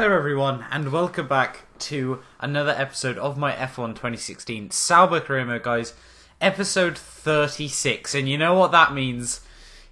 Hello everyone, and welcome back to another episode of my F1 2016 Sauber career mode, guys. Episode 36, and you know what that means?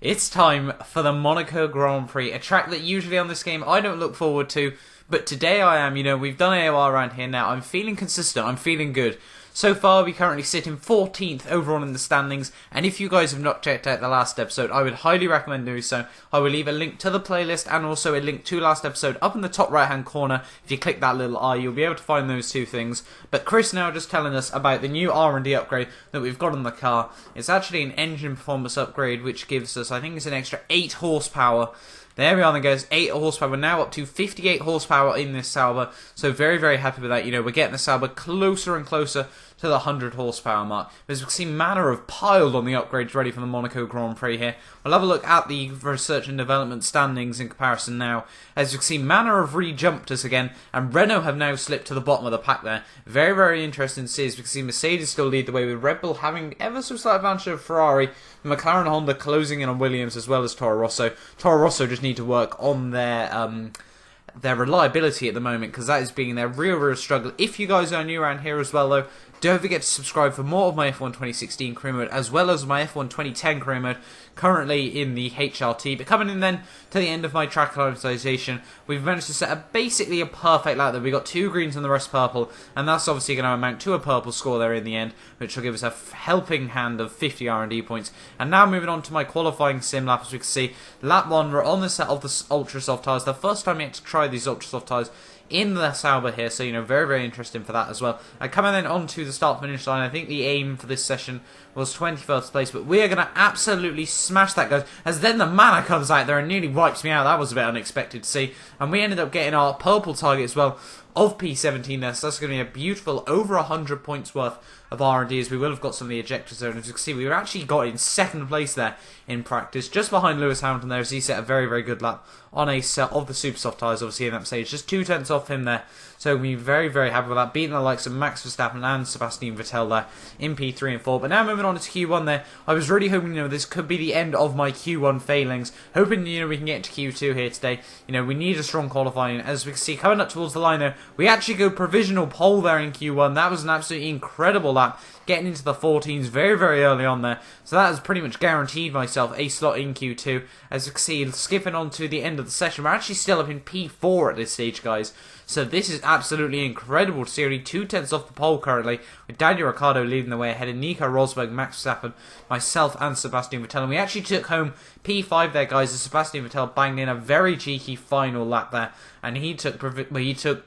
It's time for the Monaco Grand Prix, a track that usually on this game I don't look forward to, but today I am. We've done AOR around here now. I'm feeling consistent, I'm feeling good. So far, we currently sit in 14th overall in the standings, and if you guys have not checked out the last episode, I would highly recommend doing so. I will leave a link to the playlist and also a link to last episode up in the top right hand corner. If you click that little eye, you'll be able to find those two things. But Chris now just telling us about the new R&D upgrade that we've got on the car. It's actually an engine performance upgrade, which gives us, I think it's an extra 8 horsepower. There we are then, guys, 8 horsepower. We're now up to 58 horsepower in this Sauber, so very, very happy with that. We're getting the Sauber closer and closer to the 100 horsepower mark. As we can see, Manor have piled on the upgrades ready for the Monaco Grand Prix here. We'll have a look at the research and development standings in comparison now. As you can see, Manor have re-jumped us again, and Renault have now slipped to the bottom of the pack there. Very, very interesting to see, as we can see Mercedes still lead the way, with Red Bull having ever so slight advantage of Ferrari, McLaren and Honda closing in on Williams, as well as Toro Rosso. Toro Rosso just need to work on their reliability at the moment, because that is being their real struggle. If you guys are new around here as well, though, don't forget to subscribe for more of my F1 2016 career mode, as well as my F1 2010 career mode, currently in the HRT. But coming in then to the end of my track acclimatization, we've managed to set up basically a perfect lap there. We've got 2 greens and the rest purple, and that's obviously going to amount to a purple score there in the end, which will give us a helping hand of 50 R&D points. And now moving on to my qualifying sim lap, as we can see, lap 1, we're on the set of the ultra soft tyres. The first time yet to try these ultra soft tyres in the Sauber here, so very, very interesting for that as well. Coming then on to the start finish line, I think the aim for this session was 21st place, but we are going to absolutely smash that, guys, as then the Manor comes out there and nearly wipes me out. That was a bit unexpected to see, and we ended up getting our purple target as well of P17 there, so that's going to be a beautiful over 100 points worth of R&D, as we will have got some of the ejector zone. As you can see, we were actually got in 2nd place there in practice, just behind Lewis Hamilton there, as he set a very, very good lap on a set of the super soft tyres, obviously, in that stage. Just 2 tenths off him there, so we're very, very happy with that, beating the likes of Max Verstappen and Sebastian Vettel there in P3 and 4. But now moving on to Q1 there, I was really hoping, this could be the end of my Q1 failings, hoping, we can get to Q2 here today. We need a strong qualifying. As we can see, coming up towards the line there, we actually go provisional pole there in Q1. That was an absolutely incredible lap, getting into the 14s very, very early on there. So that has pretty much guaranteed myself a slot in Q2. As you can see, skipping on to the end of the session, we're actually still up in P4 at this stage, guys. So this is absolutely incredible to see, only 2 tenths off the pole currently, with Daniel Ricciardo leading the way ahead of Nico Rosberg, Max Verstappen, myself and Sebastian Vettel. And we actually took home P5 there, guys, as Sebastian Vettel banged in a very cheeky final lap there, and he took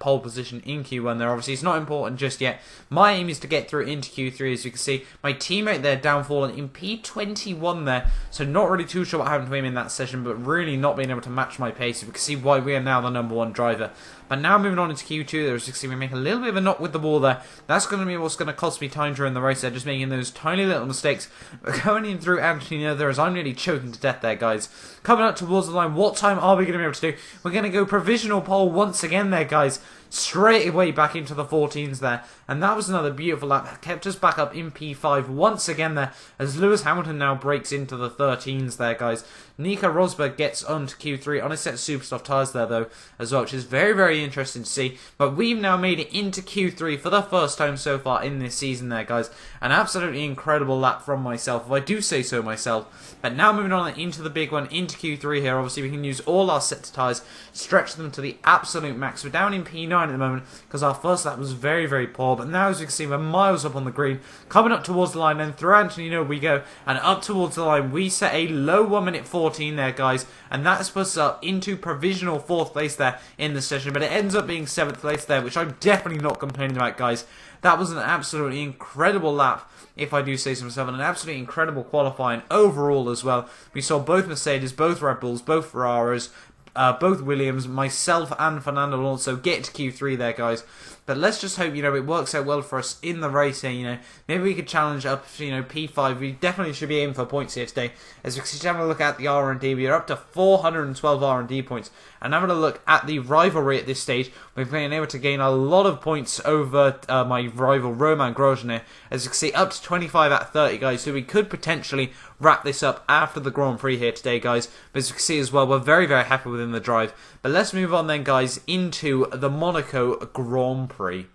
pole position in Q1 there. Obviously, it's not important just yet. My aim is to get through into Q3, as you can see. My teammate there downfalling in P21 there, so not really too sure what happened to him in that session, but really not being able to match my pace. You can see why we are now the #1 driver. But now moving on into Q2, there, as you can see, we make a little bit of a knock with the wall there. That's going to be what's going to cost me time during the race there, just making those tiny little mistakes. But going in through Antonio there, as I'm nearly choking to death there, guys. Coming up towards the line, what time are we going to be able to do? We're going to go provisional pole once again there, guys. Straight away back into the 14s there, and that was another beautiful lap, kept us back up in P5 once again there, as Lewis Hamilton now breaks into the 13s there, guys. Nico Rosberg gets onto Q3 on a set of super soft tyres there, though, as well, which is very, very interesting to see. But we've now made it into Q3 for the first time so far in this season there, guys. An absolutely incredible lap from myself, if I do say so myself. But now moving on into the big one, into Q3 here, obviously we can use all our sets of tyres, stretch them to the absolute max. We're down in P9 at the moment, because our first lap was very, very poor, but now, as you can see, we're miles up on the green, coming up towards the line, and through Antonino we go, and up towards the line, we set a low 1 minute 14 there, guys, and that puts us up into provisional 4th place there in the session, but it ends up being 7th place there, which I'm definitely not complaining about, guys. That was an absolutely incredible lap, if I do say so myself, and an absolutely incredible qualifying overall as well. We saw both Mercedes, both Red Bulls, both Ferraris, both Williams, myself and Fernando Alonso get to Q3 there, guys. But let's just hope, it works out well for us in the race here, Maybe we could challenge up, P5. We definitely should be aiming for points here today. As we can have a look at the R&D, we are up to 412 R&D points. And having a look at the rivalry at this stage, we've been able to gain a lot of points over my rival Roman Grosjean here. As you can see, up to 25 out of 30, guys. So we could potentially wrap this up after the Grand Prix here today, guys. But as you can see as well, we're very, very happy within the drive. But let's move on then, guys, into the Monaco Grand Prix.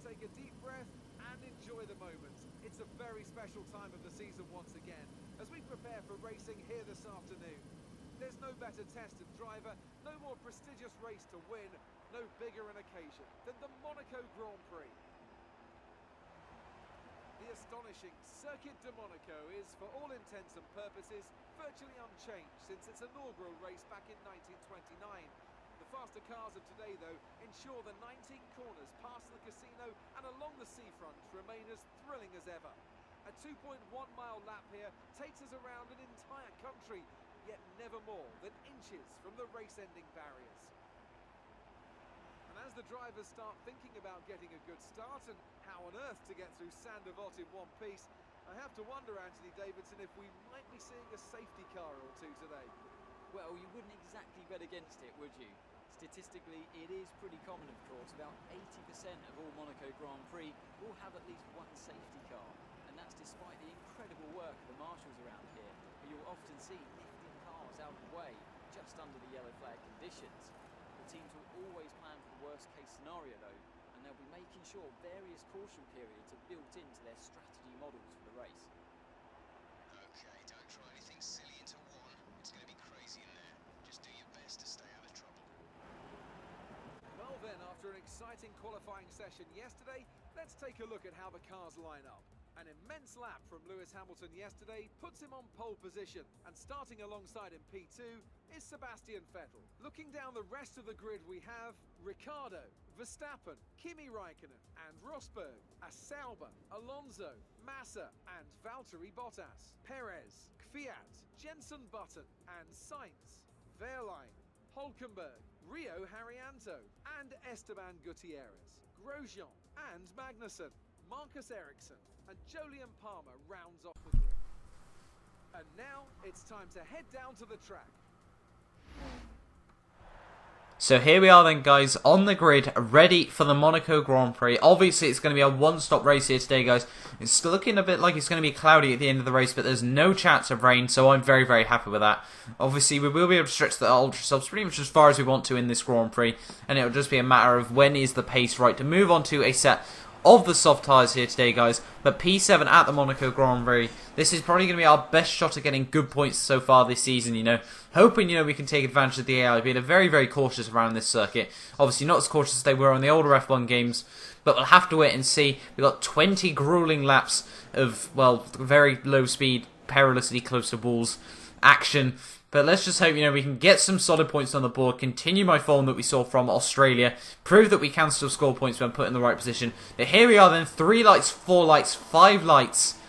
Take a deep breath and enjoy the moment. It's a very special time of the season once again, as we prepare for racing here this afternoon. There's no better test of driver, no more prestigious race to win, no bigger an occasion than the Monaco Grand Prix. The astonishing Circuit de Monaco is, for all intents and purposes, virtually unchanged since its inaugural race back in 1929. The faster cars of today, though, ensure the 19 corners past the casino and along the seafront remain as thrilling as ever. A 2.1-mile lap here takes us around an entire country, yet never more than inches from the race-ending barriers. And as the drivers start thinking about getting a good start and how on earth to get through Saint-Devote in one piece, I have to wonder, Anthony Davidson, if we might be seeing a safety car or two today. Well, you wouldn't exactly bet against it, would you? Statistically, it is pretty common, of course. About 80% of all Monaco Grand Prix will have at least one safety car. And that's despite the incredible work of the marshals around here, who you'll often see lifting cars out of the way, just under the yellow flag conditions. The teams will always plan for the worst case scenario, though, and they'll be making sure various caution periods are built into their strategy models for the race. Okay, don't try anything silly into one. It's going to be crazy in there. Just do your best to stay out of trouble. Well then, after an exciting qualifying session yesterday, let's take a look at how the cars line up. An immense lap from Lewis Hamilton yesterday puts him on pole position, and starting alongside him P2 is Sebastian Vettel. Looking down the rest of the grid, we have Ricciardo, Verstappen, Kimi Raikkonen and Rosberg, Sauber, Alonso, Massa and Valtteri Bottas, Perez, Kvyat, Jenson Button and Sainz, Wehrlein, Hülkenberg, Rio Haryanto and Esteban Gutierrez, Grosjean and Magnussen, Marcus Ericsson and Jolyon Palmer rounds off the grid. And now it's time to head down to the track. So here we are then, guys, on the grid, ready for the Monaco Grand Prix. Obviously, it's going to be a one-stop race here today, guys. It's looking a bit like it's going to be cloudy at the end of the race, but there's no chance of rain, so I'm very, very happy with that. Obviously, we will be able to stretch the ultra subs pretty much as far as we want to in this Grand Prix, and it'll just be a matter of when is the pace right to move on to a set of the soft tyres here today, guys. But P7 at the Monaco Grand Prix, this is probably going to be our best shot at getting good points so far this season, Hoping, we can take advantage of the AI, being very, very cautious around this circuit. Obviously not as cautious as they were on the older F1 games, but we'll have to wait and see. We've got 20 grueling laps of, well, very low speed, perilously close to walls action. But let's just hope, we can get some solid points on the board, continue my form that we saw from Australia, prove that we can still score points when put in the right position. But here we are then, 3 lights, 4 lights, 5 lights.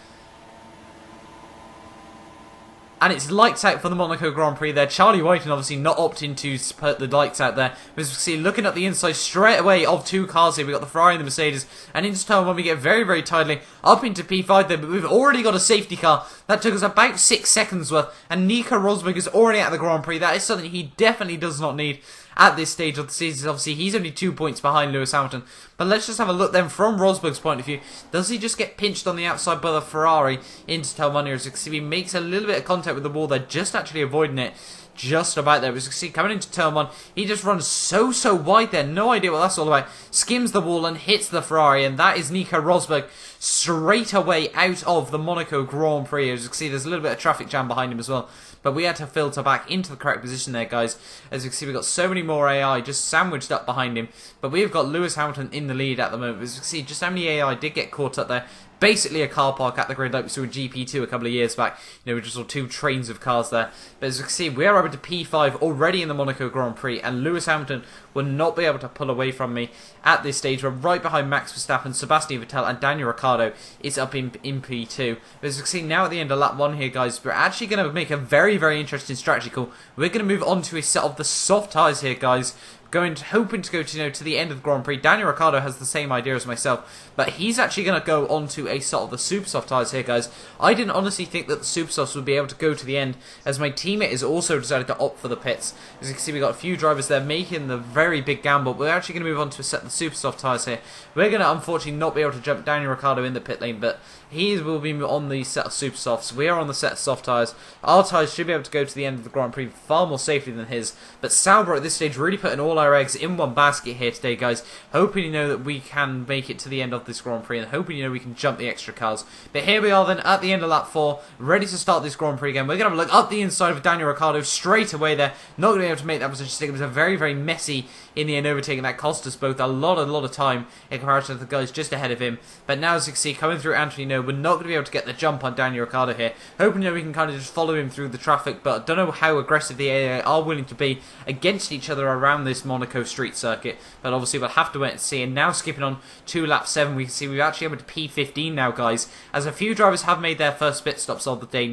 And it's lights out for the Monaco Grand Prix there. Charlie White obviously not opting to put the lights out there. But as we see, looking at the inside straight away of 2 cars here, we've got the Ferrari and the Mercedes. And into turn 1 we get very, very tidily up into P5 there. But we've already got a safety car. That took us about 6 seconds worth. And Nico Rosberg is already at the Grand Prix. That is something he definitely does not need at this stage of the season. Obviously, he's only 2 points behind Lewis Hamilton. But let's just have a look then from Rosberg's point of view. Does he just get pinched on the outside by the Ferrari into turn 1 here? As you can see, he makes a little bit of contact with the wall there, just actually avoiding it. Just about there. As you can see, coming into turn 1, he just runs so wide there. No idea what that's all about. Skims the wall and hits the Ferrari, and that is Nico Rosberg straight away out of the Monaco Grand Prix. As you can see, there's a little bit of traffic jam behind him as well. But we had to filter back into the correct position there, guys. As you can see, we've got so many more AI just sandwiched up behind him. But we've got Lewis Hamilton in the lead at the moment. As you can see, just how many AI did get caught up there. basically a car park at the grid like we saw in GP2 a couple of years back. You know, we just saw two trains of cars there. But as you can see, we are up to P5 already in the Monaco Grand Prix, and Lewis Hamilton will not be able to pull away from me at this stage. We're right behind Max Verstappen, Sebastian Vettel, and Daniel Ricciardo is up in P2. But as you can see now at the end of lap 1 here, guys, we're actually going to make a very, very interesting strategy call. We're going to move on to a set of the soft tyres here, guys. Hoping to go to the end of the Grand Prix. Daniel Ricciardo has the same idea as myself, but he's actually going to go onto a sort of the super soft tyres here, guys. I didn't honestly think that the super softs would be able to go to the end, as my teammate has also decided to opt for the pits. As you can see, we got a few drivers there making the very big gamble. We're actually going to move on to a set of the super soft tyres here. We're going to unfortunately not be able to jump Daniel Ricciardo in the pit lane, but he will be on the set of super softs. We are on the set of soft tyres. Our tyres should be able to go to the end of the Grand Prix far more safely than his, but Sauber at this stage really putting all our eggs in one basket here today, guys. Hoping that we can make it to the end of this Grand Prix, and hoping we can jump the extra cars. But here we are then at the end of lap 4, ready to start this Grand Prix again. We're going to have a look up the inside of Daniel Ricciardo straight away there. Not going to be able to make that position stick. It was a very, very messy in the end overtaking. That cost us both a lot of time in comparison to the guys just ahead of him. But now, as you can see, coming through Anthony we're not going to be able to get the jump on Daniel Ricciardo here. Hoping we can kind of just follow him through the traffic, but I don't know how aggressive the AA are willing to be against each other around this Monaco street circuit. But obviously we'll have to wait and see. And now skipping on to lap 7, we can see we've actually up to P15 now, guys, as a few drivers have made their first pit stops of the day.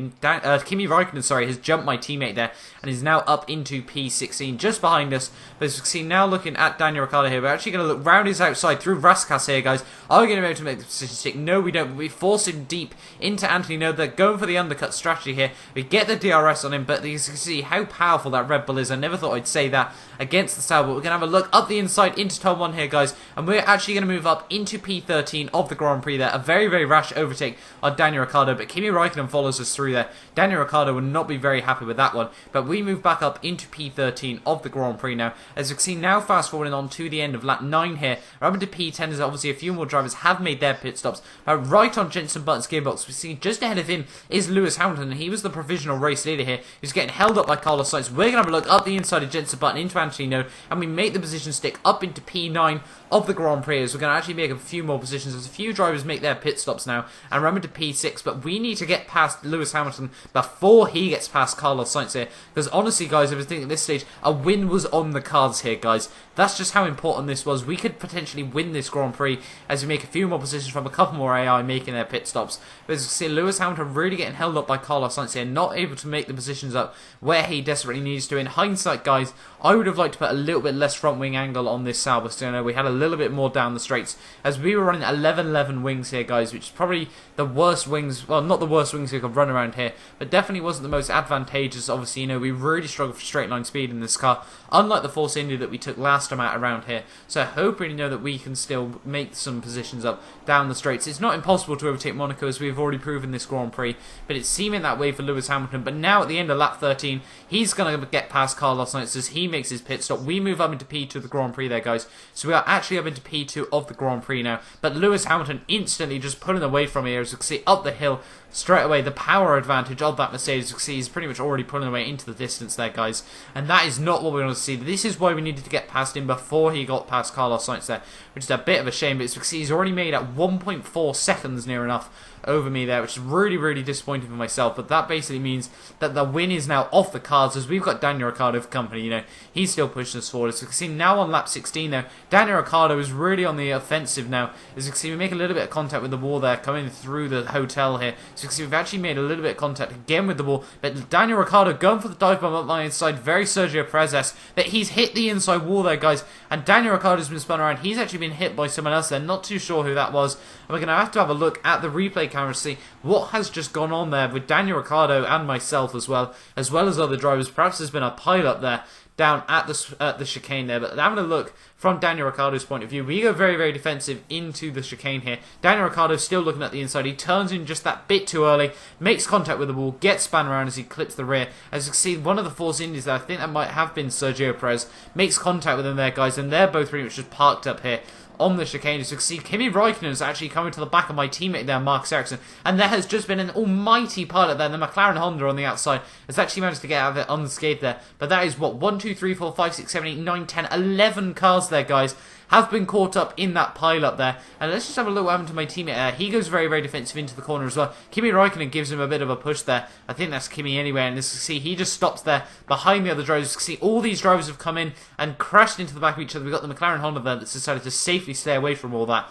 Kimi Raikkonen, sorry, has jumped my teammate there and is now up into P16 just behind us. But as you can see now, looking at Daniel Ricciardo here, we're actually going to look round his outside through Raskas here, guys. Are we going to be able to make the position stick? No, we don't. We force him deep into Anthony. No, they're going for the undercut strategy here. We get the DRS on him, but you can see how powerful that Red Bull is. I never thought I'd say that against the Sauber. We're going to have a look up the inside into turn 1 here, guys, and we're actually going to move up into P13 of the Grand Prix there. A very, very rash overtake on Daniel Ricciardo, but Kimi Raikkonen follows us through there. Daniel Ricciardo will not be very happy with that one, but we move back up into P13 of the Grand Prix now. As you can see now, fast forwarding on to the end of lap 9 here, we're up into P10 as obviously a few more drivers have made their pit stops. Right on Jenson Button's gearbox, we see just ahead of him is Lewis Hamilton, and he was the provisional race leader here. He's getting held up by Carlos Sainz. We're going to have a look up the inside of Jenson Button into Antonino, and we make the position stick up into P9 of the Grand Prix, as we're going to actually make a few more positions as a few drivers make their pit stops now, and we're up into P6, but we need to get past Lewis Hamilton before he gets past Carlos Sainz here, because honestly, guys, I was thinking at this stage a win was on the cards here, guys. That's just how important this was. We could potentially win this Grand Prix as we make a few more positions from a couple more AI making their pit stops. But as you can see, Lewis Hamilton really getting held up by Carlos Sainz here, not able to make the positions up where he desperately needs to. In hindsight, guys, I would have liked to put a little bit less front wing angle on this Sauber. So, we had a little bit more down the straights, as we were running 11-11 wings here, guys, which is probably the worst wings, well, not the worst wings we could run around here, but definitely wasn't the most advantageous. Obviously, we really struggled for straight line speed in this car, unlike the Force India that we took last time out around here. So hoping, that we can still make some positions up down the straights. It's not impossible to overtake Monaco, as we've already proven this Grand Prix, but it's seeming that way for Lewis Hamilton. But now at the end of lap 13, he's going to get past Carlos Sainz as he makes his pit stop. We move up into P2 of the Grand Prix there, guys. So we are actually up into P2 of the Grand Prix now. But Lewis Hamilton instantly just pulling away from here, as you can see up the hill straight away. The power advantage of that Mercedes, you can see, he's pretty much already pulling away into the distance there, guys. And that is not what we want to see. This is why we needed to get past him before he got past Carlos Sainz there, which is a bit of a shame. But it's because he's already made at 1.4 seconds near enough over me there, which is really, really disappointing for myself. But that basically means that the win is now off the cards, as we've got Daniel Ricciardo for company. He's still pushing us forward. As you can see now on lap 16 though, Daniel Ricciardo is really on the offensive now. As you can see, we make a little bit of contact with the wall there coming through the hotel here. So you can see we've actually made a little bit of contact again with the wall, but Daniel Ricciardo going for the dive bomb up my inside, very Sergio Perez, that he's hit the inside wall there, guys, and Daniel Ricciardo's been spun around. He's actually been hit by someone else there, not too sure who that was, and we're going to have a look at the replay camera to see what has just gone on there with Daniel Ricciardo and myself as well as other drivers. Perhaps there's been a pile-up there down at the chicane there, but having a look from Daniel Ricciardo's point of view, we go very, very defensive into the chicane here. Daniel Ricciardo still looking at the inside. He turns in just that bit too early, makes contact with the wall, gets spun around as he clips the rear. As you can see, one of the Force Indies there, I think that might have been Sergio Perez, makes contact with them there, guys, and they're both pretty much just parked up here on the chicane. As you can see, Kimi Raikkonen is actually coming to the back of my teammate there, Marcus Ericsson, and there has just been an almighty pilot there. The McLaren Honda on the outside has actually managed to get out of it unscathed there, but that is what, 1, 2, 3, 4, 5, 6, 7, 8, 9, 10, 11 cars there, guys, have been caught up in that pile up there. And let's just have a look what happened to my teammate there. He goes very, very defensive into the corner as well. Kimi Räikkönen gives him a bit of a push there. I think that's Kimi anyway, and as you can see, he just stops there behind the other drivers. You can see all these drivers have come in and crashed into the back of each other. We've got the McLaren Honda there that's decided to safely stay away from all that.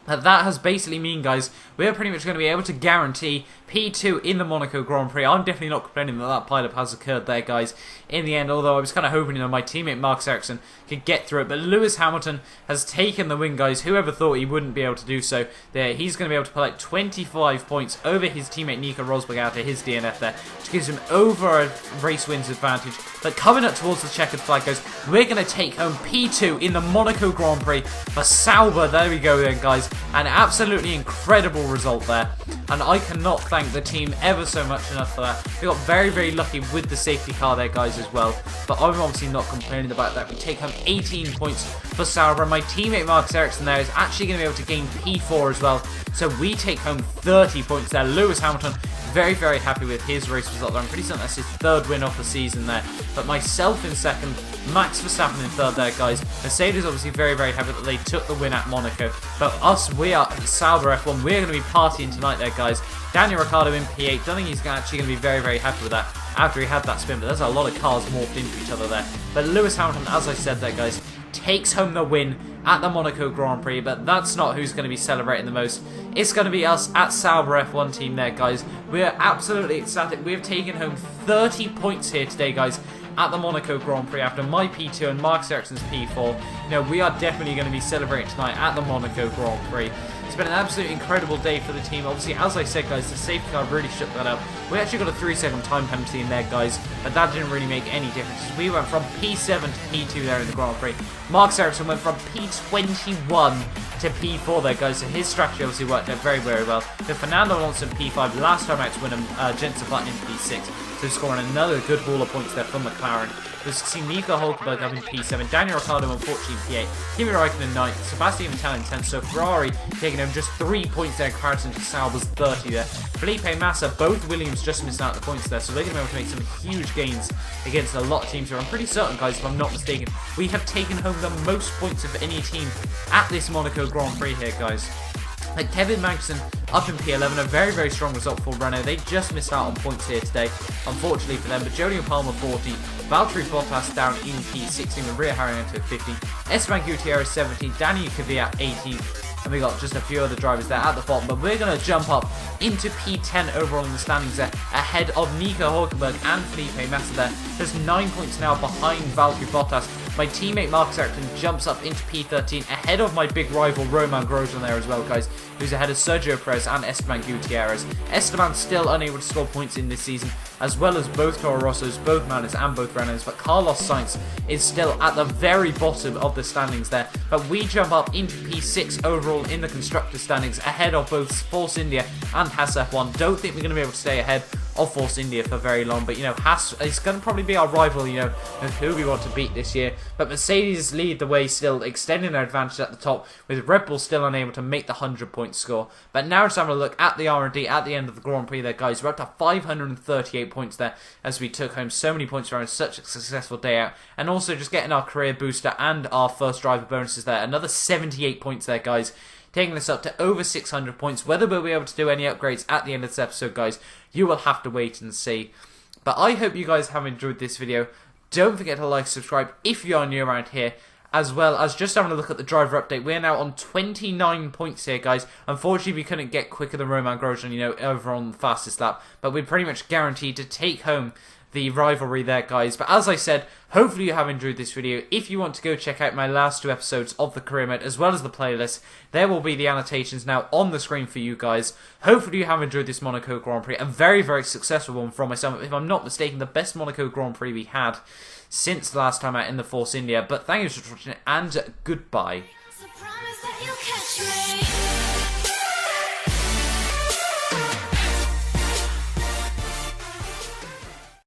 That has basically mean, guys, we're pretty much going to be able to guarantee P2 in the Monaco Grand Prix. I'm definitely not complaining that that pileup has occurred there, guys, in the end, although I was kind of hoping, my teammate Marcus Ericsson could get through it. But Lewis Hamilton has taken the win, guys. Whoever thought he wouldn't be able to do so there. He's going to be able to collect 25 points over his teammate Nico Rosberg out of his DNF there, which gives him over a race wins advantage. But coming up towards the checkered flag, guys, we're going to take home P2 in the Monaco Grand Prix for Sauber. There we go then, guys. An absolutely incredible result there. And I cannot thank the team ever so much enough for that. We got very, very lucky with the safety car there, guys, as well. But I'm obviously not complaining about that. We take home 18 points for Sauber. And my teammate Marcus Ericsson there is actually going to be able to gain P4 as well. So we take home 30 points there. Lewis Hamilton, very, very happy with his race result there. I'm pretty certain that's his third win of the season there. But myself in second, Max Verstappen in third there, guys. Mercedes obviously very, very happy that they took the win at Monaco. But us, we are Sauber F1. We're going to be partying tonight there, guys. Daniel Ricciardo in P8. Don't think he's actually going to be very, very happy with that after he had that spin. But there's a lot of cars morphed into each other there. But Lewis Hamilton, as I said there, guys, takes home the win at the Monaco Grand Prix, but that's not who's going to be celebrating the most. It's going to be us at Sauber F1 team there, guys. We're absolutely ecstatic. We've taken home 30 points here today, guys, at the Monaco Grand Prix after my P2 and Marcus Ericsson's P4. We are definitely going to be celebrating tonight at the Monaco Grand Prix. It's been an absolutely incredible day for the team. Obviously, as I said, guys, the safety car really shook that up. We actually got a 3-second time penalty in there, guys, but that didn't really make any difference. We went from P7 to P2 there in the Grand Prix. Marcus Ericsson went from P21 to P4 there, guys, so his strategy obviously worked out very, very well. So Fernando Alonso in P5, last time out to win a Jensen Button into P6, so scoring another good haul of points there from McLaren. We've seen Nico Hulkenberg up in P7, Daniel Ricciardo unfortunately in P8, Kimi Räikkönen in 9th, Sebastian Vettel in 10th, so Ferrari taking home just 3 points there in comparison to Sauber's 30 there. Felipe Massa, both Williams just missed out the points there, so they're going to be able to make some huge gains against a lot of teams here. I'm pretty certain, guys, if I'm not mistaken, we have taken home the most points of any team at this Monaco Grand Prix here, guys. Like Kevin Magnussen up in P11, a very, very strong result for Renault. They just missed out on points here today, unfortunately for them. But Jolyon Palmer 40, Valtteri Bottas down in P16 with Ria Harriento 50, Esteban Gutierrez 17, Dani Kvyat 18th. And we got just a few other drivers there at the bottom, but we're going to jump up into P10 overall in the standings there, ahead of Nico Hulkenberg and Felipe Massa there. Just 9 points now behind Valtteri Bottas. My teammate Marcus Ericsson jumps up into P13, ahead of my big rival Romain Grosjean there as well, guys, who's ahead of Sergio Perez and Esteban Gutierrez. Esteban still unable to score points in this season, as well as both Toro Rossos, both Manors and both Renaults, but Carlos Sainz is still at the very bottom of the standings there. But we jump up into P6 overall in the Constructors standings, ahead of both Force India and Haas F1. Don't think we're going to be able to stay ahead of Force India for very long, but Haas is going to probably be our rival, of who we want to beat this year. But Mercedes lead the way still, extending their advantage at the top, with Red Bull still unable to make the 100-point score. But now let's have a look at the R&D at the end of the Grand Prix there, guys. We're up to 538 points there, as we took home so many points around such a successful day out, and also just getting our career booster and our first driver bonuses there. Another 78 points there, guys, taking us up to over 600 points. Whether we'll be able to do any upgrades at the end of this episode, guys, you will have to wait and see. But I hope you guys have enjoyed this video. Don't forget to like, subscribe if you are new around here, as well as just having a look at the driver update. We're now on 29 points here, guys. Unfortunately, we couldn't get quicker than Romain Grosjean, over on the fastest lap, but we're pretty much guaranteed to take home the rivalry there, guys. But as I said, hopefully you have enjoyed this video. If you want to go check out my last 2 episodes of the career mode, as well as the playlist, there will be the annotations now on the screen for you guys. Hopefully you have enjoyed this Monaco Grand Prix, a very, very successful one from myself. If I'm not mistaken, the best Monaco Grand Prix we had since the last time out in the Force India. But thank you for watching, and goodbye.